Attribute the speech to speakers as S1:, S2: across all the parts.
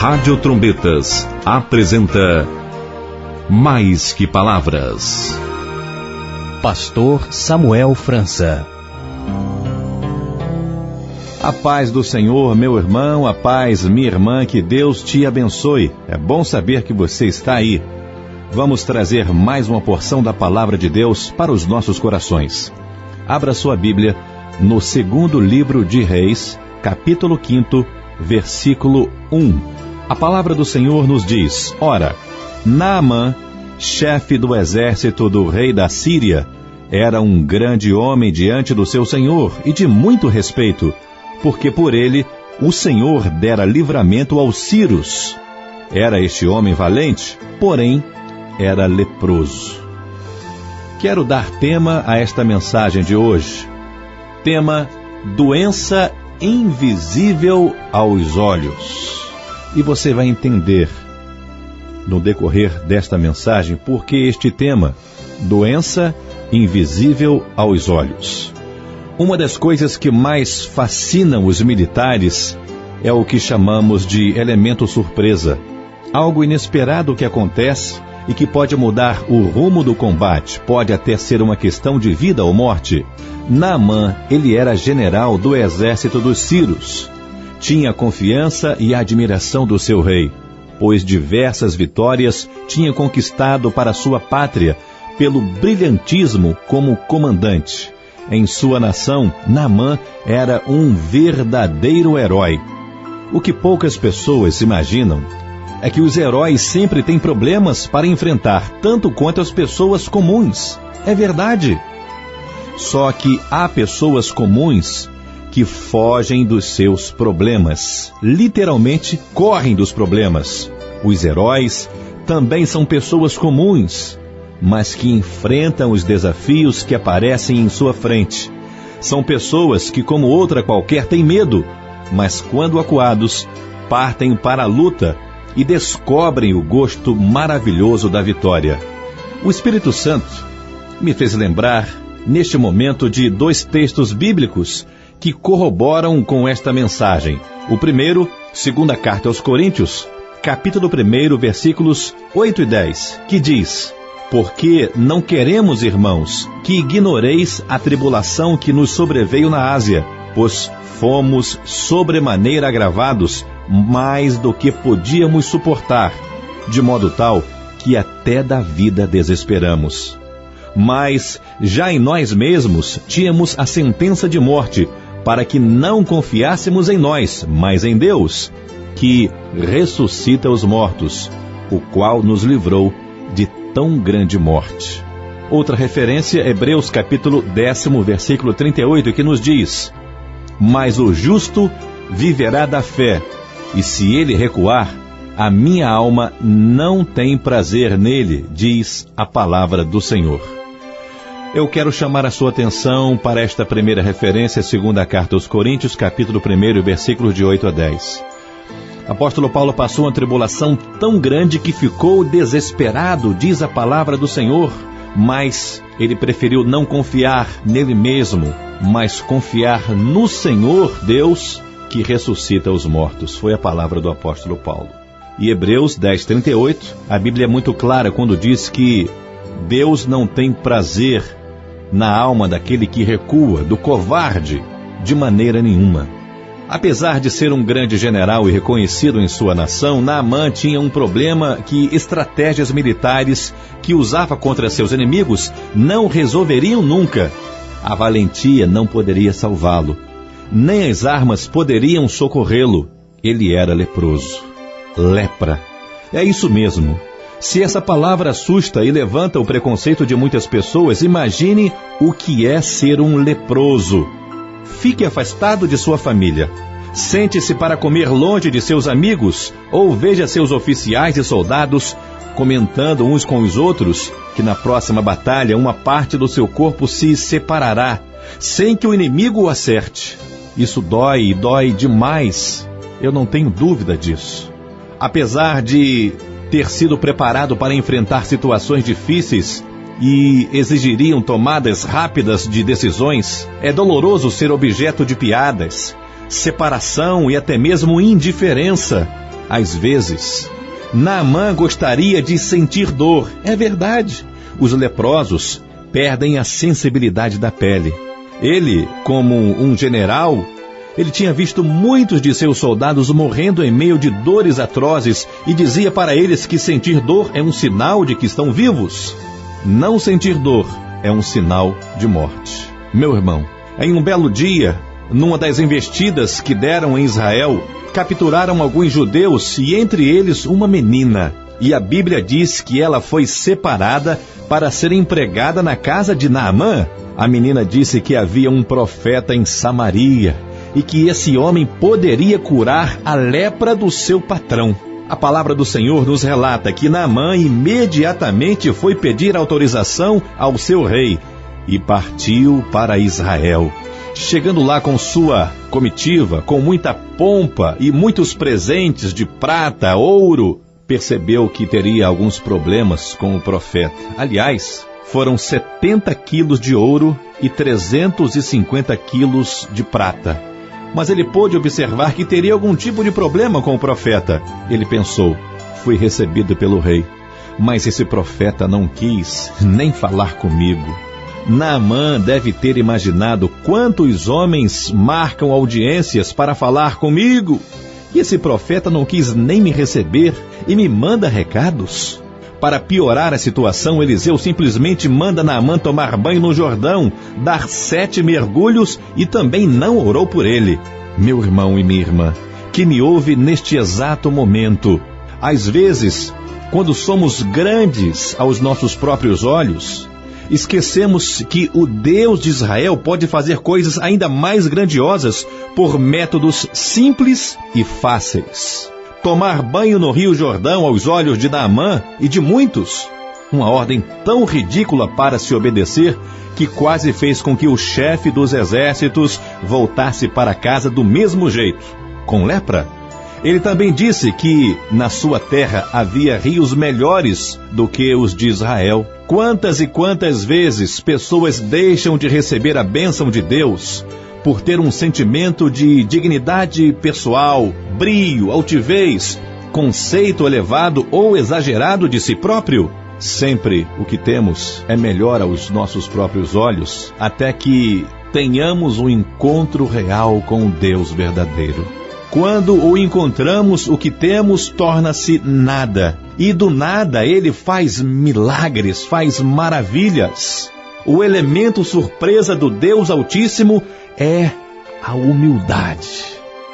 S1: Rádio Trombetas apresenta Mais que Palavras.
S2: Pastor Samuel França.
S3: A paz do Senhor, meu irmão, a paz, minha irmã, que Deus te abençoe. É bom saber que você está aí. Vamos trazer mais uma porção da Palavra de Deus para os nossos corações. Abra sua Bíblia no segundo livro de Reis, capítulo 5, versículo 1. A palavra do Senhor nos diz: Ora, Naamã, chefe do exército do rei da Síria, era um grande homem diante do seu senhor e de muito respeito, porque por ele o Senhor dera livramento aos sírios. Era este homem valente, porém era leproso. Quero dar tema a esta mensagem de hoje. Tema: doença invisível aos olhos. E você vai entender no decorrer desta mensagem por que este tema, doença invisível aos olhos. Uma das coisas que mais fascinam os militares é o que chamamos de elemento surpresa. Algo inesperado que acontece e que pode mudar o rumo do combate, pode até ser uma questão de vida ou morte. Naamã, ele era general do exército dos sírios. Tinha confiança e admiração do seu rei, pois diversas vitórias tinha conquistado para sua pátria pelo brilhantismo como comandante. Em sua nação, Naamã era um verdadeiro herói. O que poucas pessoas imaginam é que os heróis sempre têm problemas para enfrentar, tanto quanto as pessoas comuns. É verdade. Só que há pessoas comuns que fogem dos seus problemas. Literalmente, correm dos problemas. Os heróis também são pessoas comuns, mas que enfrentam os desafios que aparecem em sua frente. São pessoas que, como outra qualquer, têm medo, mas quando acuados, partem para a luta e descobrem o gosto maravilhoso da vitória. O Espírito Santo me fez lembrar, neste momento, de dois textos bíblicos que corroboram com esta mensagem. O primeiro, segunda carta aos Coríntios, capítulo 1, versículos 8 e 10, que diz: Porque não queremos, irmãos, que ignoreis a tribulação que nos sobreveio na Ásia, pois fomos sobremaneira agravados, mais do que podíamos suportar, de modo tal que até da vida desesperamos. Mas já em nós mesmos tínhamos a sentença de morte, para que não confiássemos em nós, mas em Deus, que ressuscita os mortos, o qual nos livrou de tão grande morte. Outra referência, Hebreus capítulo 10, versículo 38, que nos diz: Mas o justo viverá da fé, e se ele recuar, a minha alma não tem prazer nele, diz a palavra do Senhor. Eu quero chamar a sua atenção para esta primeira referência, segunda carta aos Coríntios, capítulo 1, versículos de 8 a 10. Apóstolo Paulo passou uma tribulação tão grande que ficou desesperado, diz a palavra do Senhor, mas ele preferiu não confiar nele mesmo, mas confiar no Senhor Deus, que ressuscita os mortos. Foi a palavra do apóstolo Paulo. E Hebreus 10:38, a Bíblia é muito clara quando diz que Deus não tem prazer na alma daquele que recua, do covarde, de maneira nenhuma. Apesar de ser um grande general e reconhecido em sua nação, Naamã tinha um problema que estratégias militares que usava contra seus inimigos não resolveriam nunca. A valentia não poderia salvá-lo, nem as armas poderiam socorrê-lo. Ele era leproso. Lepra. É isso mesmo. Se essa palavra assusta e levanta o preconceito de muitas pessoas, imagine o que é ser um leproso. Fique afastado de sua família. Sente-se para comer longe de seus amigos, ou veja seus oficiais e soldados comentando uns com os outros que na próxima batalha uma parte do seu corpo se separará, sem que o inimigo o acerte. Isso dói e dói demais. Eu não tenho dúvida disso. Apesar de ter sido preparado para enfrentar situações difíceis e exigiriam tomadas rápidas de decisões, é doloroso ser objeto de piadas, separação e até mesmo indiferença. Às vezes, Naamã gostaria de sentir dor. É verdade. Os leprosos perdem a sensibilidade da pele. Ele, como um general, ele tinha visto muitos de seus soldados morrendo em meio de dores atrozes e dizia para eles que sentir dor é um sinal de que estão vivos. Não sentir dor é um sinal de morte. Meu irmão, em um belo dia, numa das investidas que deram em Israel, capturaram alguns judeus e entre eles uma menina. E a Bíblia diz que ela foi separada para ser empregada na casa de Naamã. A menina disse que havia um profeta em Samaria e que esse homem poderia curar a lepra do seu patrão. A palavra do Senhor nos relata que Naamã imediatamente foi pedir autorização ao seu rei e partiu para Israel. Chegando lá com sua comitiva, com muita pompa e muitos presentes de prata, ouro, percebeu que teria alguns problemas com o profeta. Aliás, foram 70 quilos de ouro e 350 quilos de prata. Mas ele pôde observar que teria algum tipo de problema com o profeta. Ele pensou, fui recebido pelo rei, mas esse profeta não quis nem falar comigo. Naamã deve ter imaginado quantos homens marcam audiências para falar comigo. E esse profeta não quis nem me receber e me manda recados. Para piorar a situação, Eliseu simplesmente manda Naamã tomar banho no Jordão, dar 7 mergulhos e também não orou por ele. Meu irmão e minha irmã, que me ouve neste exato momento, às vezes, quando somos grandes aos nossos próprios olhos, esquecemos que o Deus de Israel pode fazer coisas ainda mais grandiosas por métodos simples e fáceis. Tomar banho no Rio Jordão aos olhos de Naamã e de muitos, uma ordem tão ridícula para se obedecer que quase fez com que o chefe dos exércitos voltasse para casa do mesmo jeito, com lepra. Ele também disse que na sua terra havia rios melhores do que os de Israel. Quantas e quantas vezes pessoas deixam de receber a bênção de Deus por ter um sentimento de dignidade pessoal, brio, altivez, conceito elevado ou exagerado de si próprio? Sempre o que temos é melhor aos nossos próprios olhos, até que tenhamos um encontro real com o Deus verdadeiro. Quando o encontramos, o que temos torna-se nada. E do nada ele faz milagres, faz maravilhas. O elemento surpresa do Deus Altíssimo é a humildade.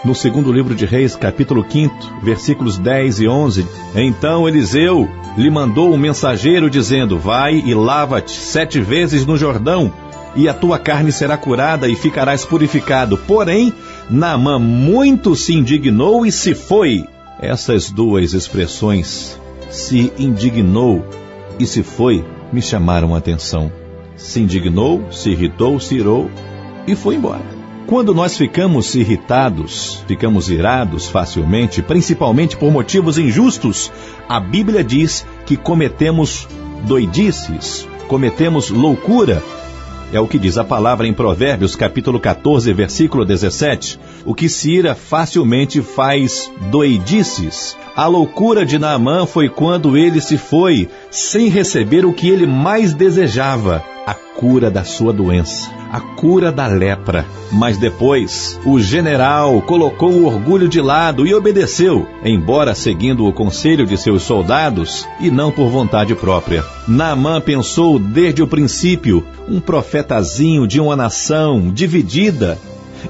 S3: No segundo livro de Reis, capítulo 5, versículos 10 e 11, então Eliseu lhe mandou um mensageiro dizendo, vai e lava-te 7 vezes no Jordão, e a tua carne será curada e ficarás purificado. Porém, Naamã muito se indignou e se foi. Essas duas expressões, se indignou e se foi, me chamaram a atenção. Se indignou, se irritou, se irou e foi embora. Quando nós ficamos irritados, ficamos irados facilmente, principalmente por motivos injustos, a Bíblia diz que cometemos doidices, cometemos loucura. É o que diz a palavra em Provérbios, capítulo 14, versículo 17. O que se ira facilmente faz doidices. A loucura de Naamã foi quando ele se foi, sem receber o que ele mais desejava, a cura da sua doença, a cura da lepra. Mas depois, o general colocou o orgulho de lado e obedeceu, embora seguindo o conselho de seus soldados e não por vontade própria. Naamã pensou desde o princípio, um profetazinho de uma nação dividida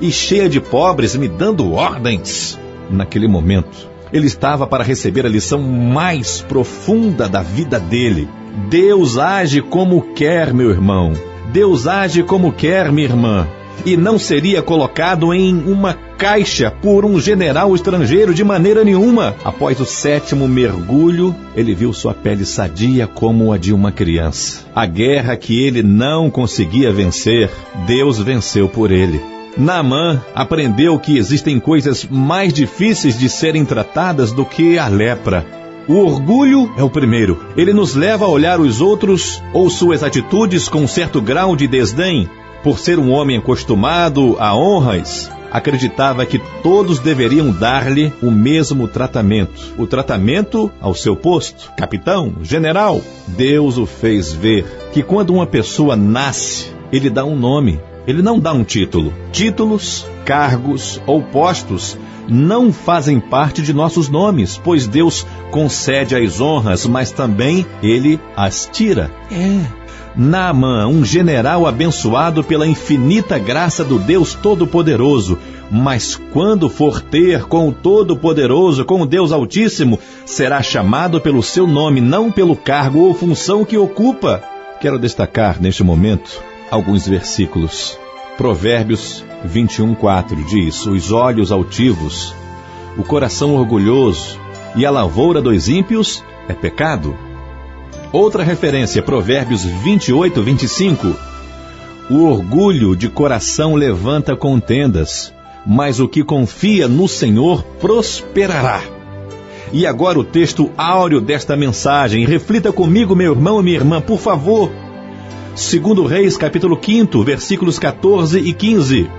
S3: e cheia de pobres me dando ordens. Naquele momento, ele estava para receber a lição mais profunda da vida dele. Deus age como quer, meu irmão. Deus age como quer, minha irmã. E não seria colocado em uma caixa por um general estrangeiro de maneira nenhuma. Após o 7º mergulho, ele viu sua pele sadia como a de uma criança. A guerra que ele não conseguia vencer, Deus venceu por ele. Naamã aprendeu que existem coisas mais difíceis de serem tratadas do que a lepra. O orgulho é o primeiro. Ele nos leva a olhar os outros ou suas atitudes com um certo grau de desdém. Por ser um homem acostumado a honras, acreditava que todos deveriam dar-lhe o mesmo tratamento. O tratamento ao seu posto, capitão, general. Deus o fez ver que quando uma pessoa nasce, ele dá um nome, ele não dá um título. Títulos, cargos ou postos não fazem parte de nossos nomes, pois Deus concede as honras, mas também ele as tira. Naamã, um general abençoado pela infinita graça do Deus Todo-Poderoso, mas quando for ter com o Todo-Poderoso, com o Deus Altíssimo, será chamado pelo seu nome, não pelo cargo ou função que ocupa. Quero destacar neste momento alguns versículos. Provérbios 21:4 diz: os olhos altivos, o coração orgulhoso e a lavoura dos ímpios é pecado. Outra referência, Provérbios 28:25. O orgulho de coração levanta contendas, mas o que confia no Senhor prosperará. E agora o texto áureo desta mensagem. Reflita comigo, meu irmão e minha irmã, por favor. 2 Reis, capítulo 5, versículos 14 e 15.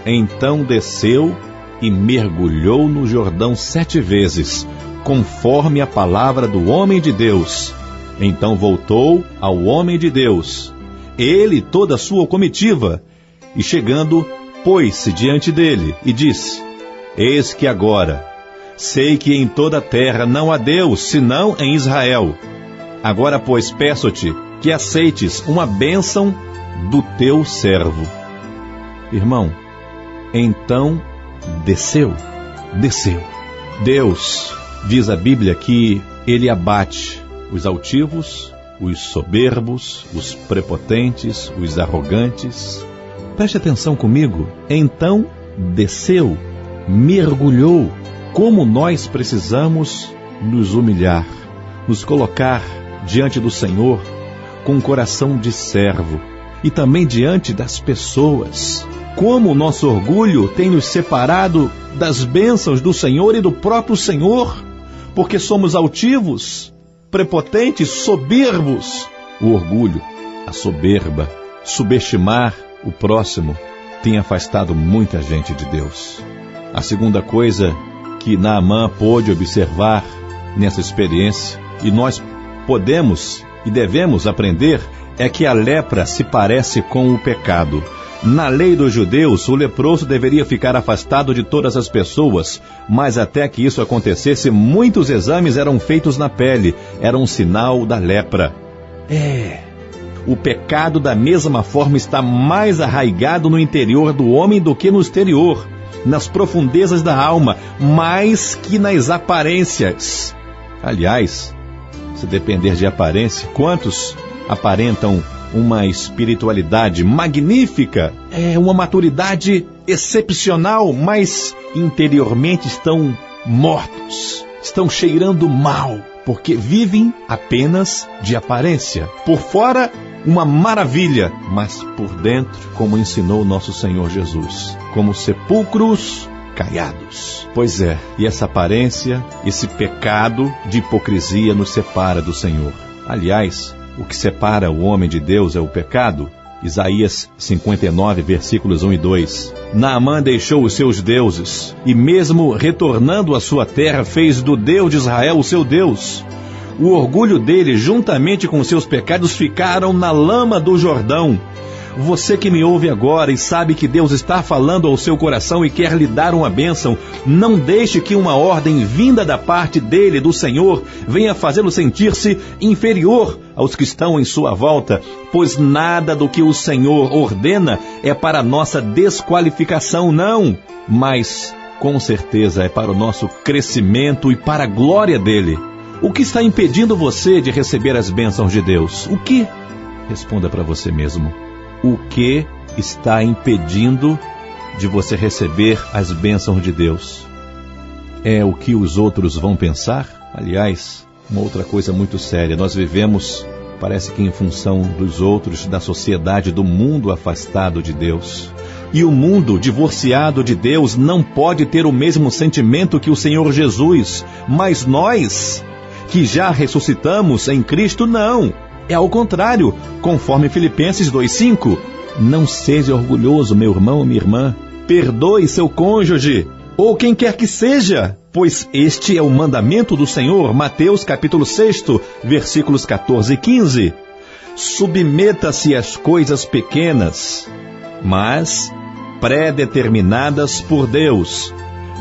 S3: Então desceu e mergulhou no Jordão 7 vezes, conforme a palavra do homem de Deus. Então voltou ao homem de Deus, ele e toda a sua comitiva, e chegando, pôs-se diante dele e disse: eis que agora sei que em toda a terra não há Deus, senão em Israel. Agora, pois, peço-te que aceites uma bênção do teu servo. Irmão, então desceu. Deus, diz a Bíblia, que ele abate os altivos, os soberbos, os prepotentes, os arrogantes. Preste atenção comigo. Então desceu, mergulhou. Como nós precisamos nos humilhar, nos colocar diante do Senhor com um coração de servo e também diante das pessoas. Como o nosso orgulho tem nos separado das bênçãos do Senhor e do próprio Senhor, porque somos altivos, prepotentes, soberbos. O orgulho, a soberba, subestimar o próximo tem afastado muita gente de Deus. A segunda coisa que Naamã pôde observar nessa experiência, e nós podemos e devemos aprender, é que a lepra se parece com o pecado. Na lei dos judeus, o leproso deveria ficar afastado de todas as pessoas, mas até que isso acontecesse, muitos exames eram feitos na pele, era um sinal da lepra. O pecado da mesma forma está mais arraigado no interior do homem do que no exterior, nas profundezas da alma, mais que nas aparências. Aliás, se depender de aparência, quantos aparentam uma espiritualidade magnífica, uma maturidade excepcional, mas interiormente estão mortos, estão cheirando mal, porque vivem apenas de aparência. Por fora, uma maravilha, mas por dentro, como ensinou nosso Senhor Jesus, como sepulcros caiados. Pois é, e essa aparência, esse pecado de hipocrisia nos separa do Senhor. Aliás, o que separa o homem de Deus é o pecado. Isaías 59, versículos 1 e 2. Naamã deixou os seus deuses, e mesmo retornando à sua terra, fez do Deus de Israel o seu Deus. O orgulho dele, juntamente com seus pecados, ficaram na lama do Jordão. Você que me ouve agora e sabe que Deus está falando ao seu coração e quer lhe dar uma bênção, não deixe que uma ordem vinda da parte dele, do Senhor, venha fazê-lo sentir-se inferior aos que estão em sua volta, pois nada do que o Senhor ordena é para nossa desqualificação, não, mas com certeza é para o nosso crescimento e para a glória dele. O que está impedindo você de receber as bênçãos de Deus? O que? Responda para você mesmo. O que está impedindo de você receber as bênçãos de Deus? É o que os outros vão pensar? Aliás, uma outra coisa muito séria. Nós vivemos, parece que em função dos outros, da sociedade, do mundo afastado de Deus. E o mundo divorciado de Deus não pode ter o mesmo sentimento que o Senhor Jesus. Mas nós, que já ressuscitamos em Cristo, não. É ao contrário, conforme Filipenses 2,5. Não seja orgulhoso, meu irmão ou minha irmã. perdoe seu cônjuge, ou quem quer que seja, pois este é o mandamento do Senhor. Mateus capítulo 6, versículos 14 e 15. Submeta-se às coisas pequenas, mas pré-determinadas por Deus,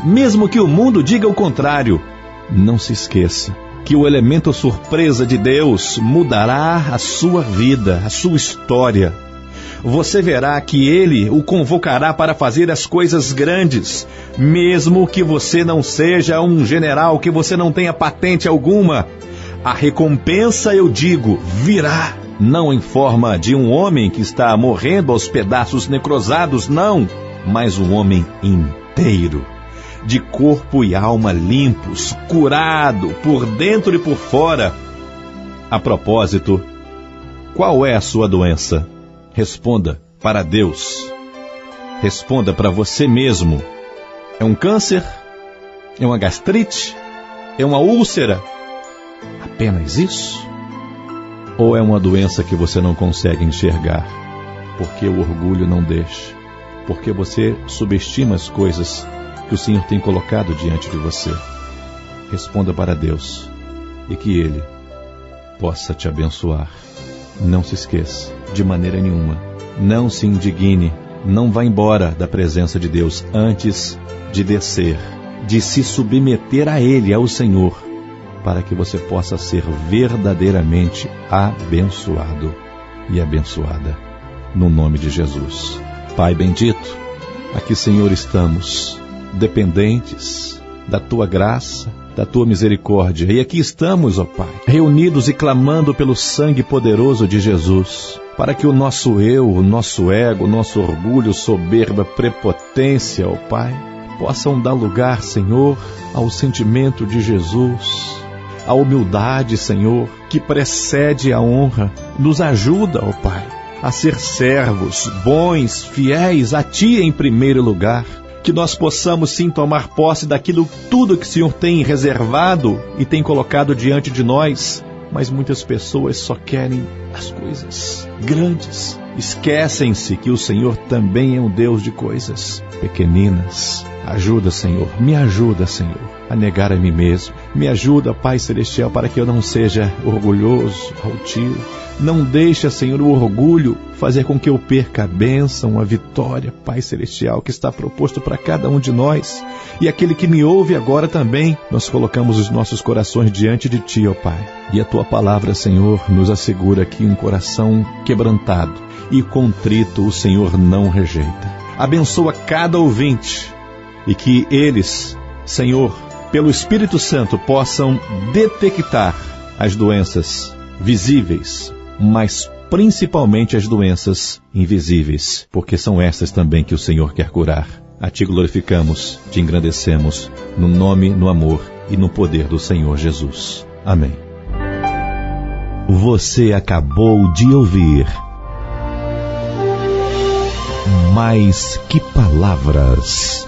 S3: mesmo que o mundo diga o contrário. Não se esqueça que o elemento surpresa de Deus mudará a sua vida, a sua história. Você verá que Ele o convocará para fazer as coisas grandes, mesmo que você não seja um general, que você não tenha patente alguma. A recompensa, eu digo, virá, não em forma de um homem que está morrendo aos pedaços necrosados, não, mas um homem inteiro, de corpo e alma limpos, curado por dentro e por fora. A propósito, qual é a sua doença? Responda para Deus. Responda para você mesmo. É um câncer? É uma gastrite? É uma úlcera? Apenas isso? Ou é uma doença que você não consegue enxergar, porque o orgulho não deixa, porque você subestima as coisas que o Senhor tem colocado diante de você? Responda para Deus e que Ele possa te abençoar. Não se esqueça, de maneira nenhuma, não se indigne, não vá embora da presença de Deus antes de descer, de se submeter a Ele, ao Senhor, para que você possa ser verdadeiramente abençoado e abençoada, no nome de Jesus. Pai bendito, aqui, Senhor, estamos dependentes da Tua graça, da Tua misericórdia. E aqui estamos, ó Pai, reunidos e clamando pelo sangue poderoso de Jesus, para que o nosso eu, o nosso ego, o nosso orgulho, soberba, prepotência, ó Pai, possam dar lugar, Senhor, ao sentimento de Jesus, à humildade, Senhor, que precede a honra. Nos ajuda, ó Pai, a ser servos, bons, fiéis a Ti em primeiro lugar. Que nós possamos sim tomar posse daquilo tudo que o Senhor tem reservado e tem colocado diante de nós. Mas muitas pessoas só querem as coisas grandes. Esquecem-se que o Senhor também é um Deus de coisas pequeninas. Ajuda, Senhor, me ajuda, Senhor, a negar a mim mesmo. Me ajuda, Pai Celestial, para que eu não seja orgulhoso, altivo. Não deixa, Senhor, o orgulho fazer com que eu perca a bênção, a vitória, Pai Celestial, que está proposto para cada um de nós. E aquele que me ouve agora também, nós colocamos os nossos corações diante de Ti, ó Pai. E a Tua palavra, Senhor, nos assegura que um coração quebrantado e contrito o Senhor não rejeita. Abençoa cada ouvinte e que eles, Senhor, pelo Espírito Santo, possam detectar as doenças visíveis, mas principalmente as doenças invisíveis, porque são essas também que o Senhor quer curar. A Ti glorificamos, Te engrandecemos, no nome, no amor e no poder do Senhor Jesus. Amém.
S1: Você acabou de ouvir Mais Que Palavras,